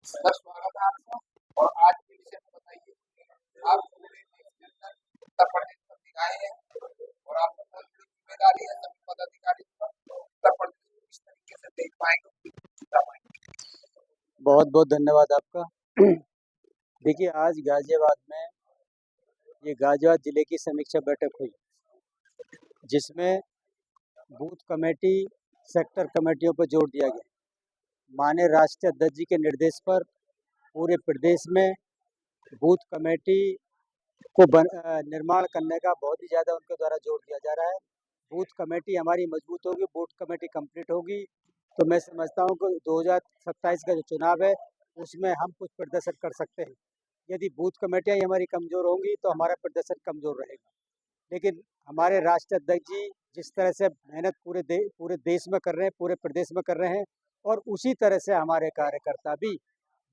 Sir स्वागत है आपका। और आज के विषय में बताइए कि आप पूरे देश के अंदर उत्तर प्रदेश पर निगाहें हैं और आपको बहुत बड़ी जिम्मेदारी है सभी पदाधिकारी पर। तो उत्तर प्रदेश को किस तरीके से देख पाएंगे, जीता पाएंगे। बहुत बहुत धन्यवाद आपका। देखिए, आज गाजियाबाद में ये गाजियाबाद जिले की समीक्षा बैठक हुई, जिसमें बूथ कमेटी, सेक्टर कमेटियों पर जोर दिया गया। माननीय राष्ट्रीय अध्यक्ष जी के निर्देश पर पूरे प्रदेश में बूथ कमेटी को निर्माण करने का बहुत ही ज़्यादा उनके द्वारा जोर दिया जा रहा है। बूथ कमेटी हमारी मजबूत होगी, बूथ कमेटी कंप्लीट होगी, तो मैं समझता हूँ कि 2027 का जो चुनाव है उसमें हम कुछ प्रदर्शन कर सकते हैं। यदि बूथ कमेटियाँ हमारी कमज़ोर होंगी तो हमारा प्रदर्शन कमज़ोर रहेगा। लेकिन हमारे राष्ट्रीय अध्यक्ष जी जिस तरह से मेहनत पूरे देश में कर रहे हैं, पूरे प्रदेश में कर रहे हैं, और उसी तरह से हमारे कार्यकर्ता भी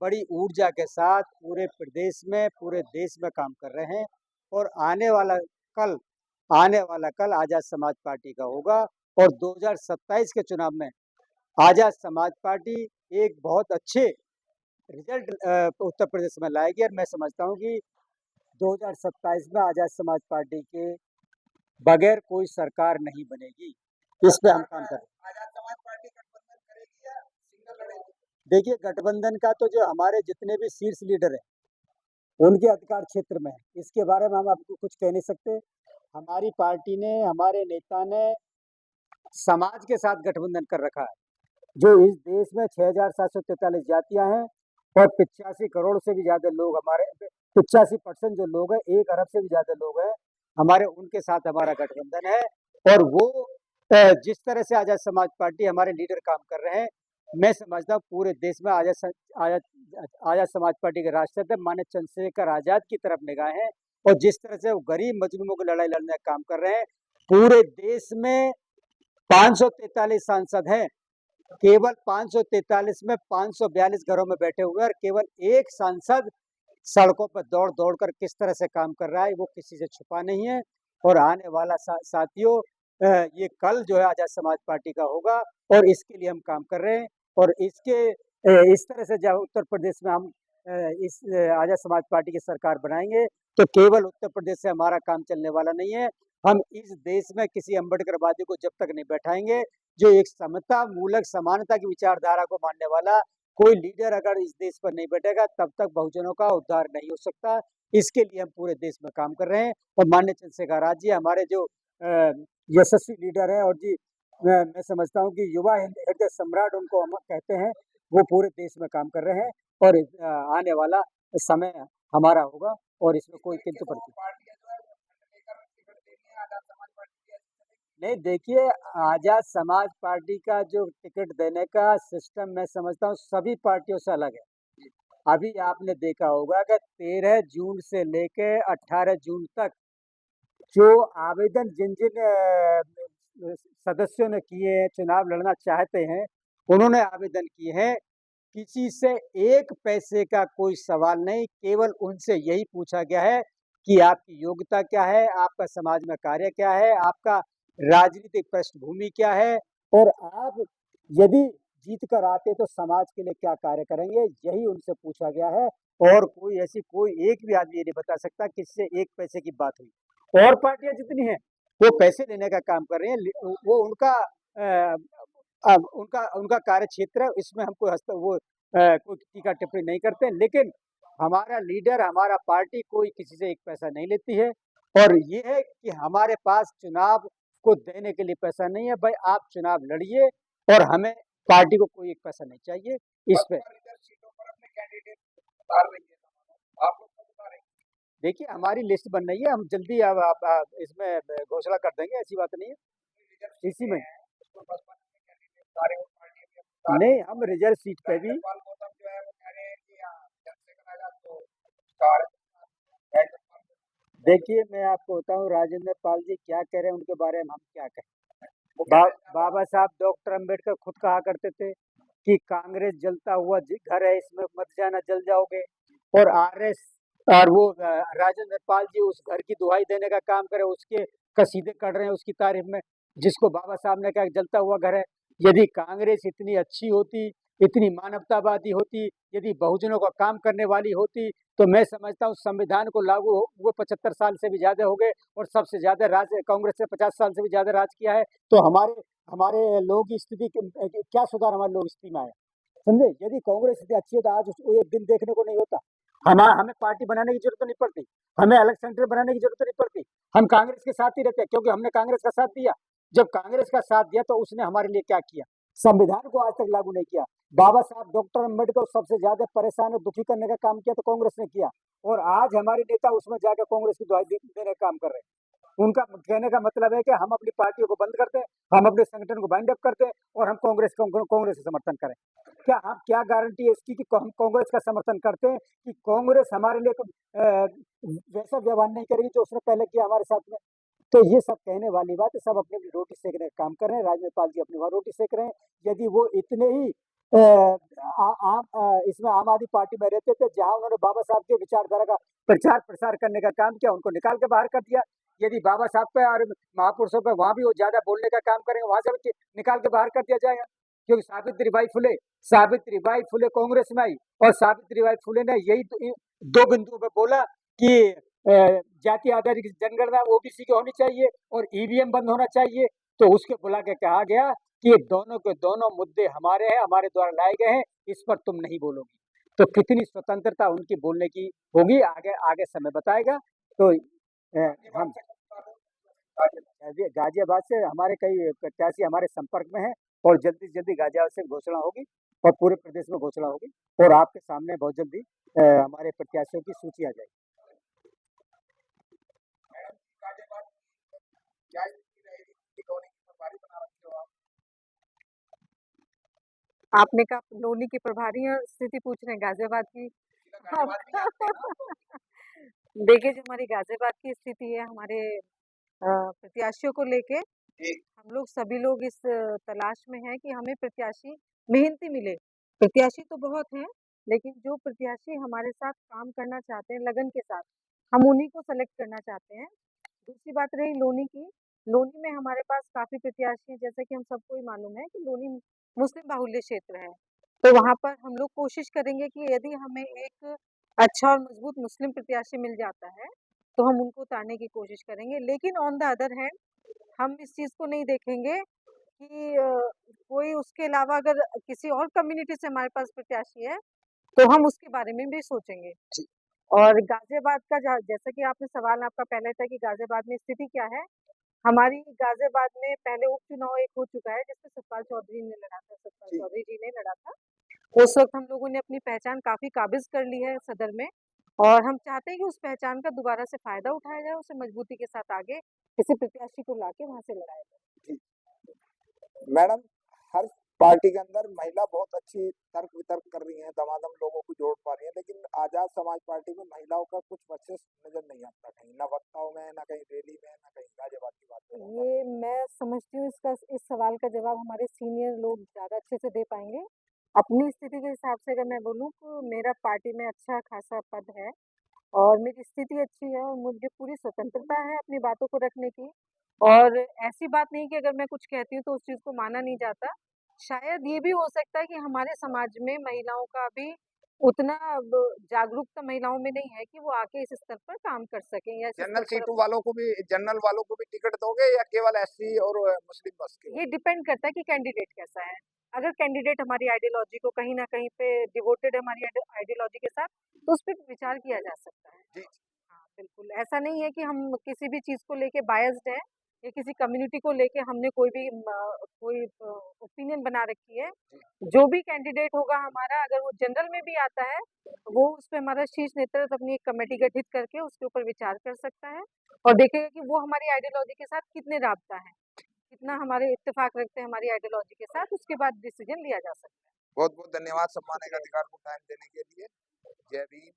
बड़ी ऊर्जा के साथ पूरे प्रदेश में, पूरे देश में काम कर रहे हैं। और आने वाला कल आज़ाद समाज पार्टी का होगा, और 2027 के चुनाव में आज़ाद समाज पार्टी एक बहुत अच्छे रिजल्ट उत्तर प्रदेश में लाएगी। और मैं समझता हूँ कि 2027 में आज़ाद समाज पार्टी के बगैर कोई सरकार नहीं बनेगी। इस पे हम काम कर रहे हैं। आजाद समाज पार्टी गठबंधन करेगी या सिंगल लड़ेगी? देखिए, गठबंधन का तो जो हमारे जितने भी शीर्ष लीडर हैं उनके अधिकार क्षेत्र में है, इसके बारे में हम आपको कुछ कह नहीं सकते। हमारी पार्टी ने, हमारे नेता ने समाज के साथ गठबंधन कर रखा है। जो इस देश में 6,743 जातियां हैं और 85 करोड़ से भी ज्यादा लोग, हमारे 85% जो लोग हैं, 1 अरब से भी ज्यादा लोग हैं हमारे, उनके साथ हमारा गठबंधन है। और वो जिस तरह से आजाद समाज पार्टी, हमारे लीडर काम कर रहे हैं, मैं समझता हूँ पूरे देश में आजाद समाज पार्टी के राष्ट्रपति माननीय चंद्रशेखर आजाद की तरफ निगाहें हैं। और जिस तरह से वो गरीब मजलूमों की लड़ाई लड़ने का काम कर रहे हैं, पूरे देश में 543 सांसद हैं, केवल 543 में 542 घरों में बैठे हुए हैं, और केवल एक सांसद सड़कों पर दौड़ दौड़ कर किस तरह से काम कर रहा है वो किसी से छुपा नहीं है। और आने वाला साथियों, ये कल जो है आजाद समाज पार्टी का होगा, और इसके लिए हम काम कर रहे हैं। और इस तरह से जब उत्तर प्रदेश में हम इस आजाद समाज पार्टी की सरकार बनाएंगे, तो केवल उत्तर प्रदेश से हमारा काम चलने वाला नहीं है। हम इस देश में किसी अम्बेडकरवादी को जब तक नहीं बैठाएंगे, जो एक समता मूलक समानता की विचारधारा को मानने वाला कोई लीडर अगर इस देश पर नहीं बैठेगा, तब तक बहुजनों का उद्धार नहीं हो सकता। इसके लिए हम पूरे देश में काम कर रहे हैं। और माननीय चंद्रशेखर आजाद जी हमारे जो यशस्वी लीडर है, और जी मैं समझता हूँ कि युवा हृदय सम्राट उनको हम कहते हैं, वो पूरे देश में काम कर रहे हैं। और आने वाला समय हमारा होगा, और इसमें कोई किंतु परंतु नहीं। देखिए, आजाद समाज पार्टी का जो टिकट देने का सिस्टम, मैं समझता हूँ सभी पार्टियों से अलग है। अभी आपने देखा होगा कि 13 जून से लेके 18 जून तक जो आवेदन जिन जिन सदस्यों ने किए हैं, चुनाव लड़ना चाहते हैं, उन्होंने आवेदन किए हैं। किसी से 1 पैसे का कोई सवाल नहीं, केवल उनसे यही पूछा गया है कि आपकी योग्यता क्या है, आपका समाज में कार्य क्या है, आपका राजनीतिक पृष्ठभूमि क्या है, और आप यदि जीत कर आते तो समाज के लिए क्या कार्य करेंगे, यही उनसे पूछा गया है। और कोई एक भी आदमी ये नहीं बता सकता किससे 1 पैसे की बात हुई। और पार्टियां जितनी हैं वो पैसे लेने का काम कर रही हैं, वो उनका कार्य क्षेत्र है, इसमें हम कोई टीका टिप्पणी नहीं करते। लेकिन हमारा लीडर, हमारा पार्टी कोई किसी से 1 पैसा नहीं लेती है। और ये है कि हमारे पास चुनाव को देने के लिए पैसा नहीं है। भाई, आप चुनाव लड़िए, और हमें पार्टी को कोई 1 पैसा नहीं चाहिए। इस पे देखिए, हमारी लिस्ट बन रही है, हम जल्दी आप इसमें घोषणा कर देंगे, ऐसी बात नहीं है। इसी में नहीं, हम रिजर्व सीट पे भी देखिए, मैं आपको बताऊं राजेंद्र पाल जी क्या कह रहे हैं, उनके बारे में हम क्या कहें। बाबा साहब डॉक्टर अंबेडकर खुद कहा करते थे कि कांग्रेस जलता हुआ घर है, इसमें मत जाना, जल जाओगे। और और वो राजेंद्र पाल जी उस घर की दुहाई देने का काम करे, उसके कसीदे कर रहे हैं उसकी तारीफ में, जिसको बाबा साहब ने कहा जलता हुआ घर है। यदि कांग्रेस इतनी अच्छी होती इतनी मानवतावादी होती, यदि बहुजनों का काम करने वाली होती, तो मैं समझता हूँ संविधान को लागू हुए 75 साल से भी ज़्यादा हो गए और सबसे ज़्यादा राज कांग्रेस ने 50 साल से भी ज़्यादा राज किया है। तो हमारे हमारे लोगों की स्थिति क्या सुधार हमारे लोग स्थिति में आया? समझे? यदि कांग्रेस इतनी अच्छी होती आज उसको एक दिन देखने को नहीं होता। हमें पार्टी बनाने की जरूरत नहीं पड़ती, हमें अलग सेंटर बनाने की जरूरत नहीं पड़ती। हम कांग्रेस के साथ ही रहते हैं क्योंकि हमने कांग्रेस का साथ दिया। जब कांग्रेस का साथ दिया तो उसने हमारे लिए क्या किया? संविधान को आज तक लागू नहीं किया। बाबा साहब डॉक्टर अम्बेडकर सबसे ज्यादा परेशान और दुखी करने का काम किया तो कांग्रेस ने किया, और आज हमारे नेता उसमें जाकर कांग्रेस की दुहाई देने का काम कर रहे हैं। उनका कहने का मतलब है कि हम अपनी पार्टियों को बंद करते हैं, हम अपने संगठन को बाइंड अप करते हैं और हम कांग्रेस का समर्थन करें। क्या हम क्या गारंटी है इसकी कि हम कांग्रेस का समर्थन करते हैं कि कांग्रेस हमारे लिए वैसा व्यवहार नहीं करेगी जो उसने पहले किया हमारे साथ में? तो ये सब कहने वाली बात है। सब अपनी अपनी रोटी सेकने का काम कर रहे हैं। राजपाल जी अपनी वहाँ रोटी सेक रहे हैं। यदि वो इतने ही इसमें आम आदमी पार्टी में रहते थे जहां उन्होंने बाबा साहब के विचारधारा का प्रचार प्रसार करने का काम किया, उनको निकाल के बाहर कर दिया। यदि बाबा साहब पे और महापुरुषों पे वहां भी वो ज्यादा बोलने का काम करेंगे, वहां से भी निकाल के बाहर कर दिया जाएगा। क्योंकि सावित्रीबाई फुले कांग्रेस में आई और सावित्रीबाई फुले ने यही दो बिंदुओं पे बोला कि जाति आधारित जनगणना ओबीसी की होनी चाहिए और ईवीएम बंद होना चाहिए। तो उसके बुला के कहा गया कि ये दोनों के दोनों मुद्दे हमारे हैं, हमारे द्वारा लाए गए हैं, इस पर तुम नहीं बोलोगी। तो कितनी स्वतंत्रता उनकी बोलने की होगी आगे आगे समय बताएगा। तो हम गाजियाबाद से हमारे कई प्रत्याशी हमारे संपर्क में हैं और जल्दी से जल्दी गाजियाबाद से घोषणा होगी और पूरे प्रदेश में घोषणा होगी और आपके सामने बहुत जल्दी हमारे प्रत्याशियों की सूची आ जाएगी। मैडम गाजियाबाद क्या स्थिति रहेगी कि लोनी की प्रभारी बना रखे हो आप? आपने कहा लोनी की प्रभारी स्थिति पूछ रहे हैं गाजियाबाद की। गाजियाबाद में आते हैं ना? देखिए जो हमारी गाजियाबाद की स्थिति है, हमारे प्रत्याशियों को लेके जी। हम लोग सभी लोग इस तलाश में हैं कि हमें प्रत्याशी मेहनती मिले। प्रत्याशी तो बहुत हैं, लेकिन जो प्रत्याशी हमारे साथ काम करना चाहते हैं लगन के साथ, हम उन्हीं को सेलेक्ट करना चाहते हैं। दूसरी बात रही लोनी की, लोनी में हमारे पास काफ़ी प्रत्याशी हैं, जैसा कि हम सबको ही मालूम है कि लोनी मुस्लिम बाहुल्य क्षेत्र है। तो वहाँ पर हम लोग कोशिश करेंगे कि यदि हमें एक अच्छा और मजबूत मुस्लिम प्रत्याशी मिल जाता है, तो हम उनको उतारने की कोशिश करेंगे। लेकिन ऑन द अदर हैंड हम इस चीज़ को नहीं देखेंगे कि कोई उसके अलावा अगर किसी और कम्युनिटी से हमारे पास प्रत्याशी है, तो हम उसके बारे में भी सोचेंगे। जी। और गाज़ियाबाद का जैसा कि आपने सवाल आपका पहले था कि गाज़ियाबाद में स्थिति क्या है? हमारी गाज़ियाबाद में पहले उपचुनाव एक हो चुका है जिसमें सतपाल चौधरी ने लड़ा था, सतपाल जी। चौधरी जी ने लड़ा था। उस वक़्त हम लोगों ने अपनी पहचान काफ़ी काबिज़ कर ली है सदर में और हम चाहते हैं कि उस पहचान का दोबारा से फ़ायदा उठाया जाए, उसे मजबूती के साथ आगे किसी प्रत्याशी को लाके वहाँ से लड़ाया जाए। जी। मैडम हर पार्टी के अंदर महिला बहुत अच्छी तर्क वितर्क कर रही हैं, दमादम लोगों को जोड़ पा रही हैं, लेकिन आजाद समाज पार्टी में महिलाओं का कुछ वर्चस्व नजर नहीं आता कहीं, ना वक्ताओं में, ना कहीं रैली में, ना कहीं गाजियाबाद की बात करें। ये मैं समझती हूँ इस सवाल का जवाब हमारे सीनियर लोग ज़्यादा अच्छे से दे पाएँगे। अपनी स्थिति के हिसाब से अगर मैं बोलूँ तो मेरा पार्टी में अच्छा खासा पद है और मेरी स्थिति अच्छी है और मुझे पूरी स्वतंत्रता है अपनी बातों को रखने की। और ऐसी बात नहीं कि अगर मैं कुछ कहती हूँ तो उस चीज़ को माना नहीं जाता। शायद ये भी हो सकता है कि हमारे समाज में महिलाओं का भी उतना अब जागरूकता महिलाओं में नहीं है कि वो आके इस स्तर पर काम कर सकें या इस स्तर जनरल पर सीटों वालों को भी, जनरल वालों को भी टिकट दोगे या केवल एससी और मुस्लिम बस के? ये डिपेंड करता है कि कैंडिडेट कैसा है। अगर कैंडिडेट हमारी आइडियोलॉजी को कहीं न कहीं पे डिवोटेड है हमारी आइडियोलॉजी के साथ, तो उस पे विचार किया जा सकता है। जी। हाँ, बिल्कुल। ऐसा नहीं है कि हम किसी भी चीज़ को लेके बायस्ड हैं या किसी कम्युनिटी को लेके हमने कोई ओपिनियन बना रखी है। जो भी कैंडिडेट होगा हमारा अगर वो जनरल में भी आता है, वो उसपे हमारा शीर्ष नेतृत्व अपनी एक कमेटी गठित करके उसके ऊपर विचार कर सकता है और देखेगा कि वो हमारी आइडियोलॉजी के साथ कितने राब्ता है, कितना हमारे इत्तेफ़ाक रखते हैं हमारी आइडियोलॉजी के साथ, उसके बाद डिसीज़न लिया जा सकता है। बहुत बहुत धन्यवाद सम्मानित अधिकार को टाइम देने के लिए। जय भीम।